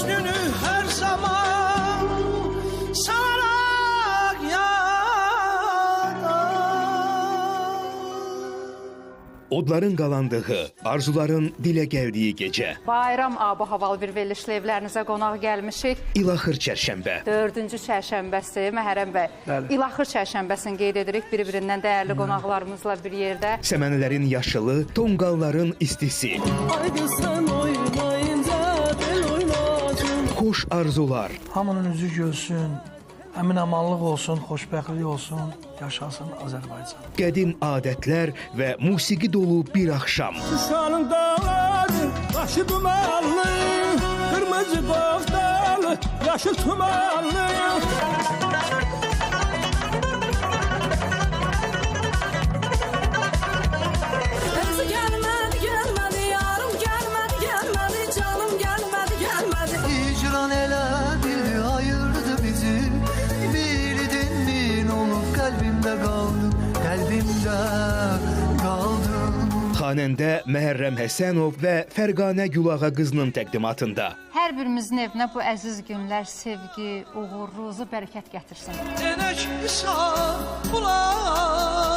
hüznünü her zaman sararak yada. Odların qalandığı, arzuların dilə gəldiyi gecə. Bayram abu-havalı bir verilişlə evlərinizə qonaq gəlmişik. İlaxır çərşənbə. 4-cü çərşənbəsi, Məhərrəm bəy. İlaxır çərşənbəsini qeyd edirik bir-birindən dəyərli qonaqlarımızla bir yerdə. Səmənələrin yaşılı, tonqalların istisi. Haydi sen oynayınca del oynasın. Xoş arzular. Hamının üzü gülsün, əmin-amanlıq olsun, xoşbəxtlik olsun, yaşasın Azərbaycan. Qədim adətlər və musiqi dolu bir axşam. Şuşanın dağları başı dumanlı, kırmızı koftalı yaşı tumanlı. Gelmedi, gelmedi, yarım gelmedi, gelmedi, canım gelmedi, gelmedi. Hicran elə bildi, ayırdı bizi. Bildin min olup kalbimde kaldın, kalbimde kaldın. Xanəndə Məhərrəm Həsənov və Fərqanə Gülağa qızının təqdimatında. Hər birimizin evinə bu əziz günlər sevgi, uğur, ruzu, bərəkət gətirsin. Denek hesap bular.